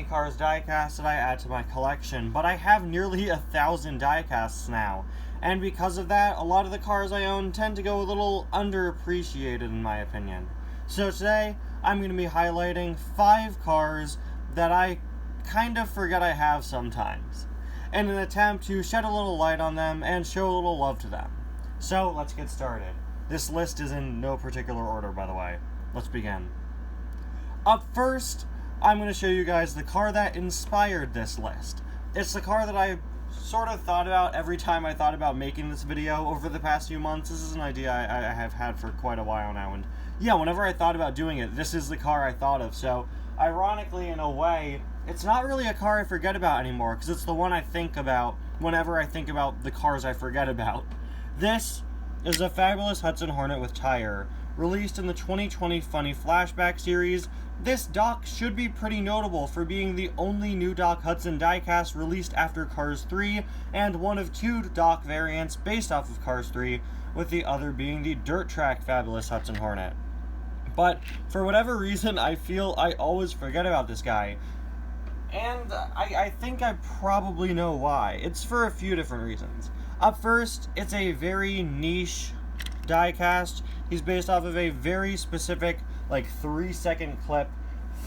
many Cars diecasts that I add to my collection, but I have nearly 1,000 diecasts now, and because of that, a lot of the cars I own tend to go a little underappreciated in my opinion. So today, I'm going to be highlighting 5 cars that I kind of forget I have sometimes, in an attempt to shed a little light on them and show a little love to them. So, let's get started. This list is in no particular order, by the way. Let's begin. Up first, I'm going to show you guys the car that inspired this list. It's the car that I sort of thought about every time I thought about making this video over the past few months. This is an idea I have had for quite a while now, and yeah, whenever I thought about doing it, this is the car I thought of. So, ironically, in a way, it's not really a car I forget about anymore, because it's the one I think about whenever I think about the cars I forget about. This is a fabulous Hudson Hornet with tire, released in the 2020 Funny Flashback series. This dock should be pretty notable for being the only new Doc Hudson diecast released after Cars 3, and one of 2 dock variants based off of Cars 3, with the other being the dirt track fabulous Hudson Hornet. But for whatever reason, I feel I always forget about this guy. And I think I probably know why. It's for a few different reasons. Up first, it's a very niche diecast. He's based off of a very specific, 3-second clip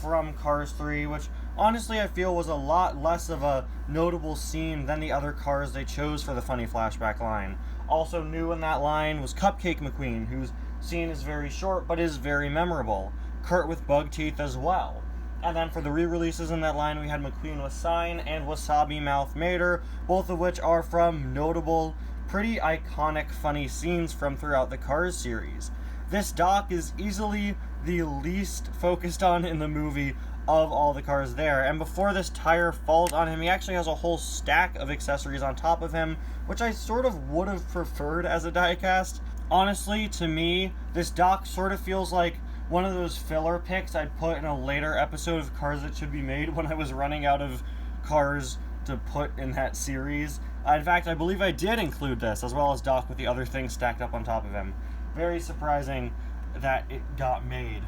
from Cars 3, which honestly I feel was a lot less of a notable scene than the other cars they chose for the Funny Flashback line. Also new in that line was Cupcake McQueen, whose scene is very short but is very memorable. Kurt with bug teeth as well. And then for the re-releases in that line, we had McQueen with Sign and Wasabi Mouth Mater, both of which are from notable, pretty iconic funny scenes from throughout the Cars series. This dock is easily the least focused on in the movie of all the cars there, and before this tire falls on him, he actually has a whole stack of accessories on top of him, which I sort of would have preferred as a diecast. Honestly, to me, this dock sort of feels like one of those filler picks I'd put in a later episode of Cars That Should Be Made when I was running out of cars to put in that series. In fact, I believe I did include this, as well as Doc with the other things stacked up on top of him. Very surprising that it got made,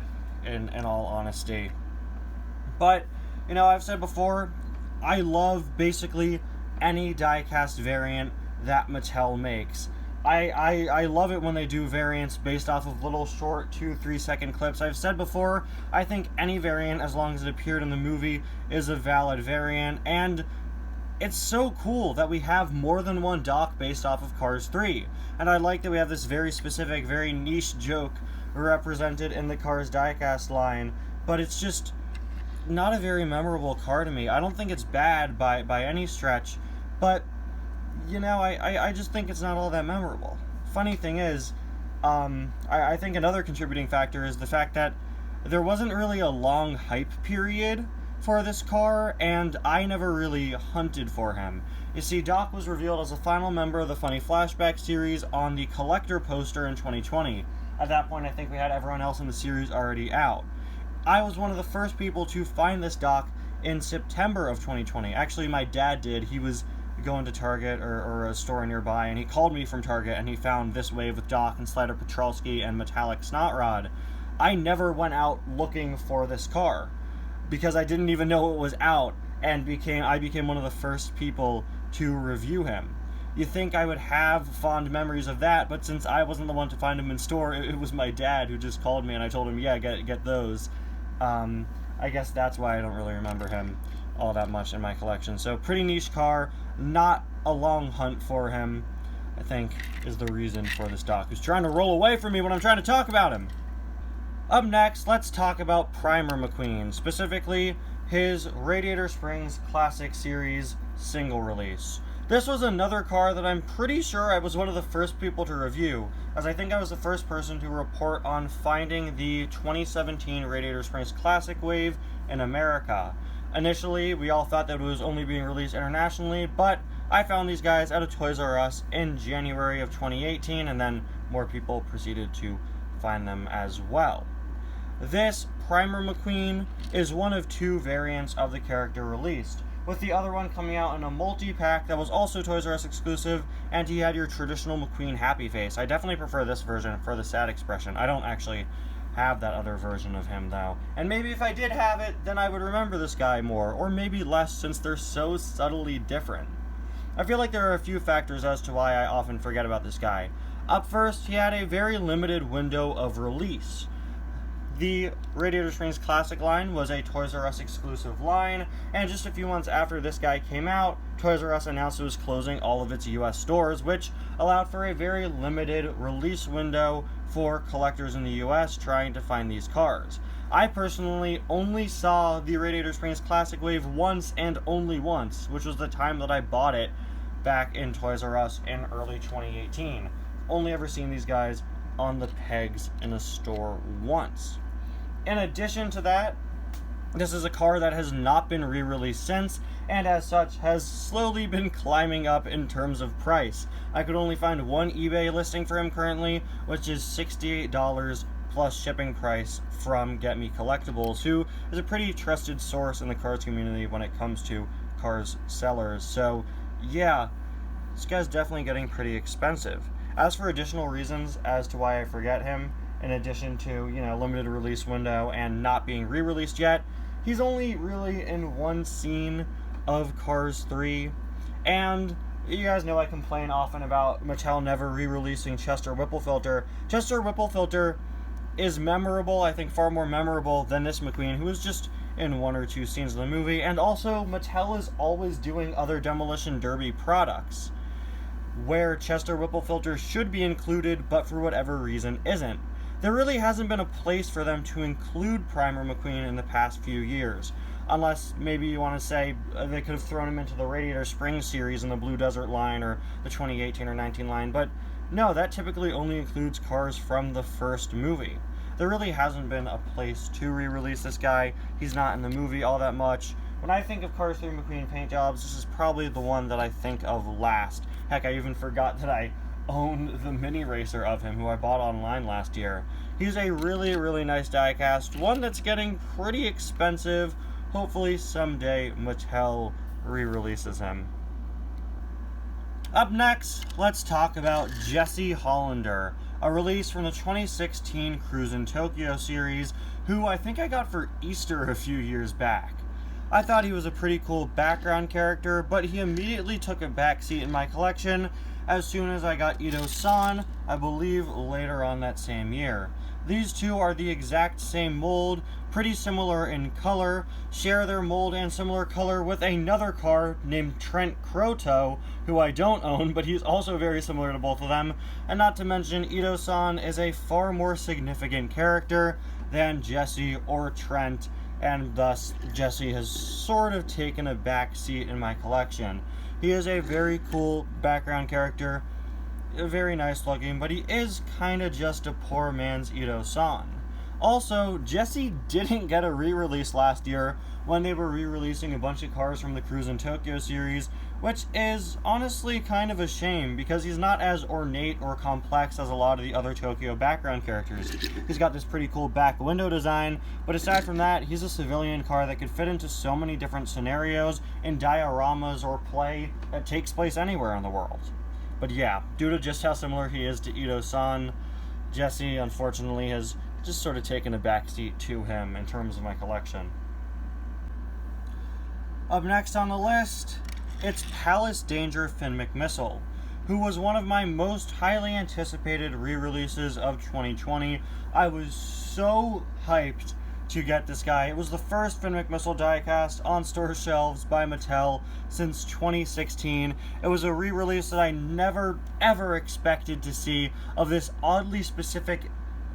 in all honesty. But, I've said before, I love basically any diecast variant that Mattel makes. I love it when they do variants based off of little short 2-3 second clips. I've said before, I think any variant, as long as it appeared in the movie, is a valid variant, and it's so cool that we have more than one dock based off of Cars 3. And I like that we have this very specific, very niche joke represented in the Cars diecast line, but it's just not a very memorable car to me. I don't think it's bad by any stretch, but I just think it's not all that memorable. Funny thing is, I think another contributing factor is the fact that there wasn't really a long hype period for this car, and I never really hunted for him. You see, Doc was revealed as a final member of the Funny Flashback series on the collector poster in 2020. At that point, I think we had everyone else in the series already out. I was one of the first people to find this Doc in September of 2020. Actually, my dad did. He was going to Target or a store nearby, and he called me from Target, and he found this wave with Doc and Slider Petrolsky and Metallic Snot Rod. I never went out looking for this car, because I didn't even know it was out, and I became one of the first people to review him. You'd think I would have fond memories of that, but since I wasn't the one to find him in store, it was my dad who just called me, and I told him, yeah, get those. I guess that's why I don't really remember him all that much in my collection. So, pretty niche car, not a long hunt for him, I think, is the reason for this doc, who's trying to roll away from me when I'm trying to talk about him. Up next, let's talk about Primer McQueen, specifically his Radiator Springs Classic Series single release. This was another car that I'm pretty sure I was one of the first people to review, as I think I was the first person to report on finding the 2017 Radiator Springs Classic wave in America. Initially, we all thought that it was only being released internationally, but I found these guys at a Toys R Us in January of 2018, and then more people proceeded to find them as well. This Primer McQueen is one of 2 variants of the character released, with the other one coming out in a multi-pack that was also Toys R Us exclusive, and he had your traditional McQueen happy face. I definitely prefer this version for the sad expression. I don't actually have that other version of him, though. And maybe if I did have it, then I would remember this guy more, or maybe less, since they're so subtly different. I feel like there are a few factors as to why I often forget about this guy. Up first, he had a very limited window of release. The Radiator Springs Classic line was a Toys R Us exclusive line, and just a few months after this guy came out, Toys R Us announced it was closing all of its US stores, which allowed for a very limited release window for collectors in the US trying to find these cars. I personally only saw the Radiator Springs Classic Wave once and only once, which was the time that I bought it back in Toys R Us in early 2018. Only ever seen these guys on the pegs in a store once. In addition to that, this is a car that has not been re-released since, and as such has slowly been climbing up in terms of price. I could only find one eBay listing for him currently, which is $68 plus shipping price from Get Me Collectibles, who is a pretty trusted source in the cars community when it comes to cars sellers. So yeah, this guy's definitely getting pretty expensive. As for additional reasons as to why I forget him, in addition to, limited release window and not being re-released yet, he's only really in one scene of Cars 3, and you guys know I complain often about Mattel never re-releasing Chester Whipplefilter. Chester Whipplefilter is memorable, I think far more memorable than this McQueen, who was just in one or two scenes of the movie, and also Mattel is always doing other Demolition Derby products, where Chester Whipplefilter should be included, but for whatever reason isn't. There really hasn't been a place for them to include Primer McQueen in the past few years, unless maybe you want to say they could have thrown him into the Radiator Springs series in the Blue Desert line or the 2018 or 19 line, but no, that typically only includes cars from the first movie. There really hasn't been a place to re-release this guy. He's not in the movie all that much. When I think of Cars 3 McQueen paint jobs, this is probably the one that I think of last. Heck, I even forgot that I own the mini racer of him, who I bought online last year. He's a really, really nice diecast, one that's getting pretty expensive. Hopefully someday Mattel re-releases him. Up next, let's talk about Jesse Hollander, a release from the 2016 Cruisin' Tokyo series, who I think I got for Easter a few years back. I thought he was a pretty cool background character, but he immediately took a backseat in my collection as soon as I got Ito-san, I believe later on that same year. These two are the exact same mold, pretty similar in color, share their mold and similar color with another car named Trent Croto, who I don't own, but he's also very similar to both of them. And not to mention, Ito-san is a far more significant character than Jesse or Trent, and thus Jesse has sort of taken a back seat in my collection. He is a very cool background character, very nice looking, but he is kind of just a poor man's Ito-san. Also, Jesse didn't get a re-release last year when they were re-releasing a bunch of cars from the Cruisin' Tokyo series, which is honestly kind of a shame because he's not as ornate or complex as a lot of the other Tokyo background characters. He's got this pretty cool back window design, but aside from that, he's a civilian car that could fit into so many different scenarios in dioramas or play that takes place anywhere in the world. But yeah, due to just how similar he is to Ito-san, Jesse unfortunately has just sort of taken a backseat to him in terms of my collection. Up next on the list, it's Palace Danger Finn McMissile, who was one of my most highly anticipated re-releases of 2020. I was so hyped to get this guy. It was the first Finn McMissile diecast on store shelves by Mattel since 2016. It was a re-release that I never ever expected to see of this oddly specific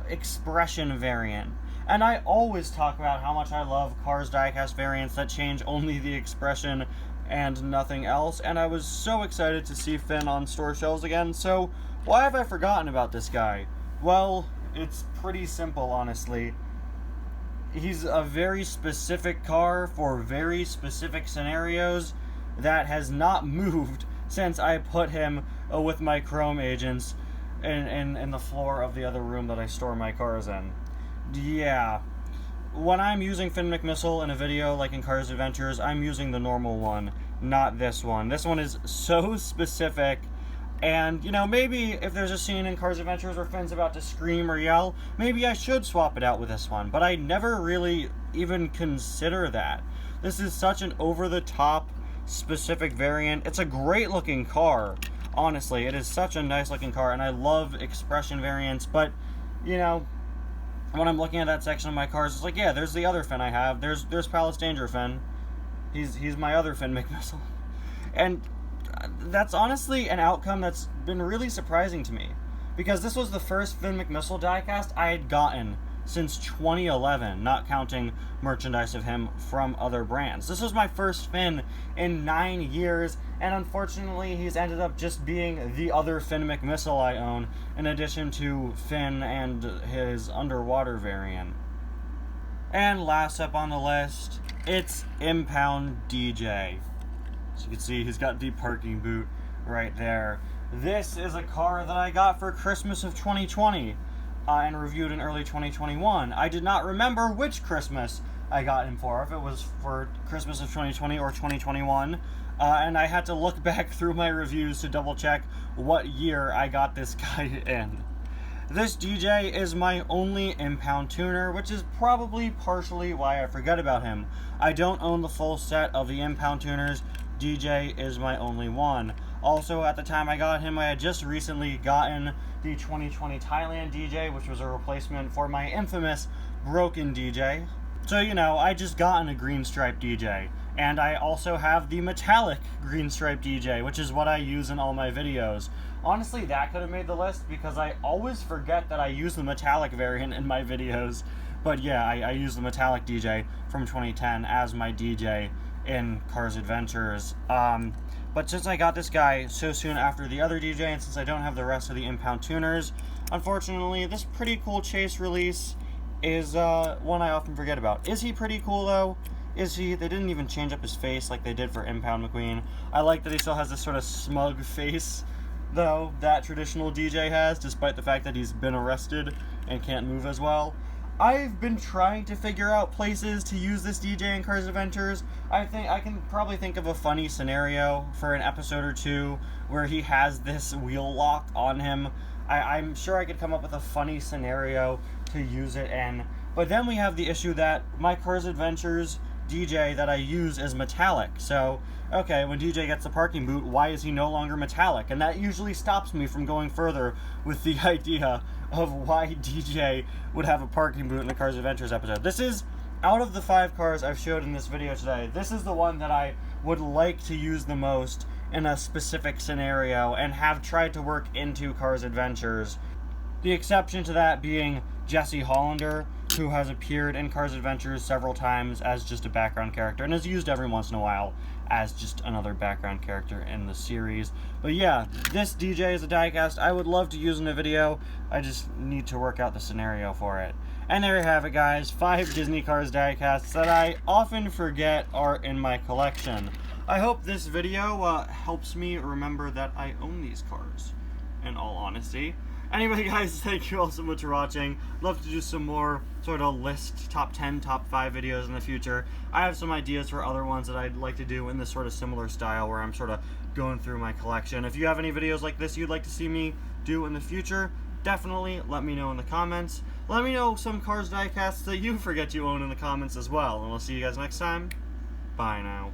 expression variant. And I always talk about how much I love Cars diecast variants that change only the expression and nothing else, and I was so excited to see Finn on store shelves again. So why have I forgotten about this guy? Well, it's pretty simple, honestly. He's a very specific car for very specific scenarios that has not moved since I put him with my chrome agents in the floor of the other room that I store my cars in. Yeah. When I'm using Finn McMissile in a video like in Cars Adventures, I'm using the normal one, not this one. This one is so specific And, you know, maybe if there's a scene in Cars Adventures where Finn's about to scream or yell, maybe I should swap it out with this one. But I never really even consider that. This is such an over-the-top specific variant. It's a great-looking car, honestly. It is such a nice-looking car, and I love expression variants. But, you know, when I'm looking at that section of my cars, it's like, yeah, there's the other Finn I have. There's Palace Danger Finn. He's my other Finn McMissile. And that's honestly an outcome that's been really surprising to me, because this was the first Finn McMissile diecast I had gotten since 2011, not counting merchandise of him from other brands. This was my first Finn in 9 years, and unfortunately he's ended up just being the other Finn McMissile I own, in addition to Finn and his underwater variant. And last up on the list, it's Impound DJ. As you can see, he's got the parking boot right there. This is a car that I got for Christmas of 2020 and reviewed in early 2021. I did not remember which Christmas I got him for, if it was for Christmas of 2020 or 2021. And I had to look back through my reviews to double check what year I got this guy in. This DJ is my only impound tuner, which is probably partially why I forget about him. I don't own the full set of the impound tuners. DJ is my only one. Also, at the time I got him, I had just recently gotten the 2020 Thailand DJ, which was a replacement for my infamous broken DJ. So, you know, I just gotten a green stripe DJ. And I also have the metallic green stripe DJ, which is what I use in all my videos. Honestly, that could have made the list, because I always forget that I use the metallic variant in my videos. But yeah, I use the metallic DJ from 2010 as my DJ in Cars Adventures. But since I got this guy so soon after the other DJ, and since I don't have the rest of the impound tuners, unfortunately, this pretty cool chase release is one I often forget about. Is he pretty cool, though? Is he? They didn't even change up his face like they did for Impound McQueen. I like that he still has this sort of smug face, though, that traditional DJ has, despite the fact that he's been arrested and can't move as well. I've been trying to figure out places to use this DJ in Cars Adventures. I think I can probably think of a funny scenario for an episode or two where he has this wheel lock on him. I'm sure I could come up with a funny scenario to use it in. But then we have the issue that my Cars Adventures DJ that I use is metallic. So, okay, when DJ gets the parking boot, why is he no longer metallic? And that usually stops me from going further with the idea of why DJ would have a parking boot in the Cars Adventures episode. This is, out of the 5 cars I've showed in this video today, this is the one that I would like to use the most in a specific scenario and have tried to work into Cars Adventures. The exception to that being Jesse Hollander, who has appeared in Cars Adventures several times as just a background character and is used every once in a while as just another background character in the series. But yeah, this DJ is a diecast I would love to use in a video. I just need to work out the scenario for it. And there you have it, guys. 5 Disney Cars diecasts that I often forget are in my collection. I hope this video helps me remember that I own these cars, in all honesty. Anyway, guys, thank you all so much for watching. Love to do some more sort of list, top 10, top 5 videos in the future. I have some ideas for other ones that I'd like to do in this sort of similar style where I'm sort of going through my collection. If you have any videos like this you'd like to see me do in the future, definitely let me know in the comments. Let me know some Cars diecasts that you forget you own in the comments as well. And we'll see you guys next time. Bye now.